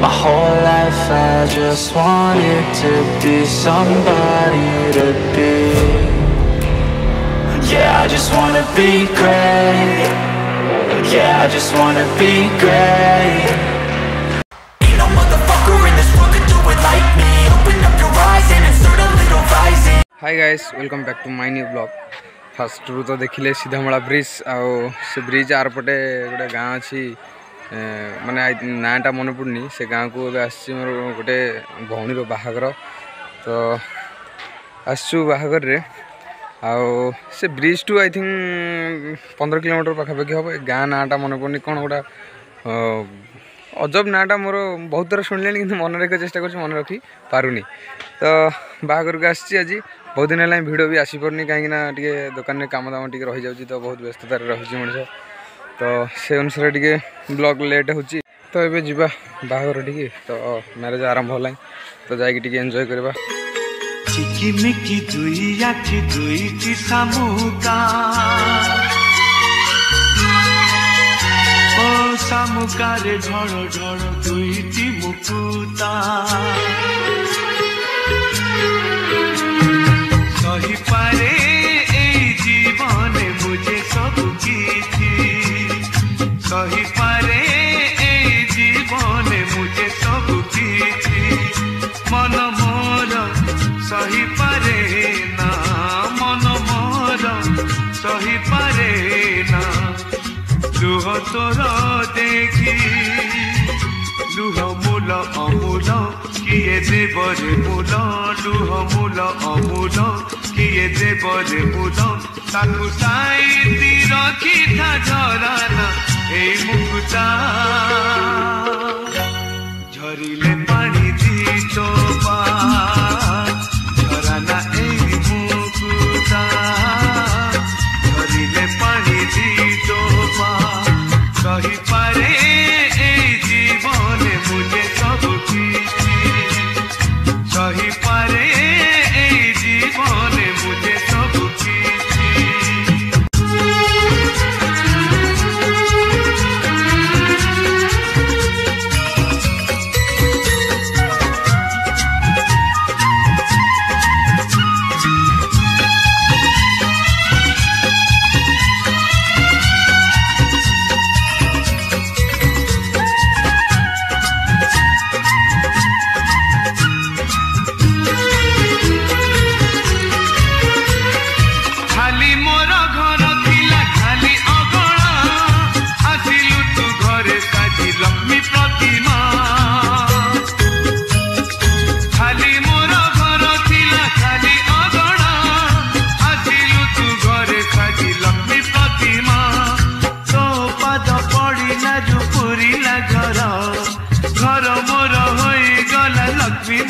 My whole life I just wanted to be somebody to be. Yeah, I just wanna be great. Yeah, I just wanna be great. Ain't no motherfucker in this world could do it like me. Open up your eyes and insert a little rising. Hi guys, welcome back to my new vlog. First रू तो देखिले सीधामला bridge आउ से bridge आरपटे गोटे गाँ अच्छी माने नाटा मन पड़नी से गाँ को आसी मोर गोटे भौणीर बाहागर तो आसु बाहागर रे आउ से bridge to I think 15 kilometre पाखापाखि हम गाँ नाटा मन पड़नी कौन गोटा अजब नाटा मोर बहुत थर शुणिले कि मन रखा चेष्टा कर मन रखी पारुनी तो बाहागर को आसी आज बहुत दिन है भिड भी आसीपारनी कहीं दुकान में काम दाम टी रही जाऊँगी तो बहुत व्यस्ततार रही मनीष तो से अनुसार टी ब्लॉग लेट हो तो ये जीवा बाहागर टी तो मैरिज आरंभ है तो जाकि एंजॉय करवा चिकिमिकी दुई आखि दुईटी सामुका ओ सामुका रे ढळ ढळ दुईटी मुकुता सही पारे ए जीवन मुझे सब किछि सही पारे ए जीवन मुझे सब किछि मन मोर सही पारे ना मन मोर सही पारे ना लुह तोर देखी लुह मूल अमूल किए देवरे मूल लुह मूल अमूल किए देवरे मूल ताकू साइती रखी था झराना ए मुकुता झरिले पानी दी चोपा झराना ए मुकुता झरिले पानी दी चोपा सही पारे ए जीवन मुझे सब किछि सही पारे ए जीवन मुझे सब किछि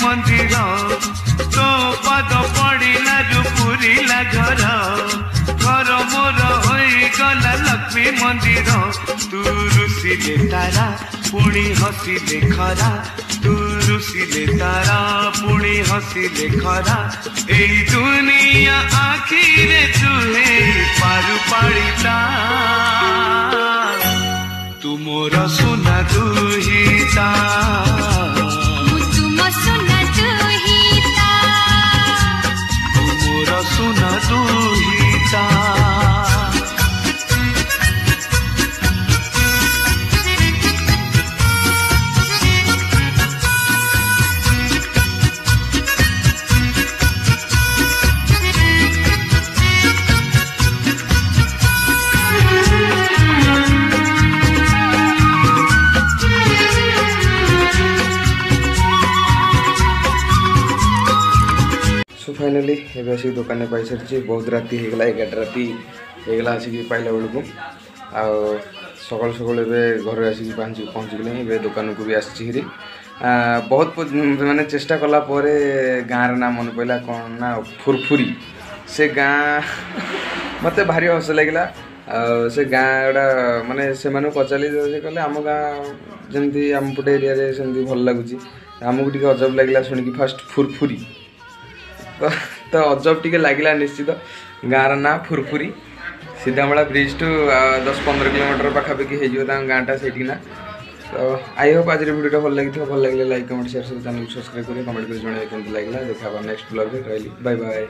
मंदिर तो पद पड़ा पुरीला घर घर मोर हो गला लक्ष्मी मंदिर तू रुसिले तारा पुणी हसिले खरा तू रुसिले तारा पुणी हसिले खरा ए दुनिया आखिरे तुहे पारु पाड़िला तू मोर सुना दुहिता सुना दुहिता फाइनाली एवं आसिक दुकान में पाई सारी बहुत राति होगा 11 राति होगा आसिक पाइला बेलू आउ सकाल सकाल घर आसिक पहुँचगले ए दुकान को भी आसी बहुत माने चेष्टा कला गाँव ना मन पड़ा कौन ना फुरफुरी से गाँ मत भारी हस लगे से गाँटा माने से पचारि कहले आम गाँ जमी आम पटे एरिया सेमती भल लगुच आमको टी अजब लगे शुणिकी फास्ट फुरफुरी तो अजब टी लगे निश्चित गाँव ना फुरफुरी सीधामला ब्रिज टू 10-15 किलोमीटर पाखापाखि हो गाँटा से ना तो आई होप आज वीडियो भल लगी भल लगे लाइक कमेंट शेयर सब चैनल सब्सक्राइब करें कमेंट कर जन केमती लगे देखा नेक्स्ट ब्लॉग रही बाय बाय।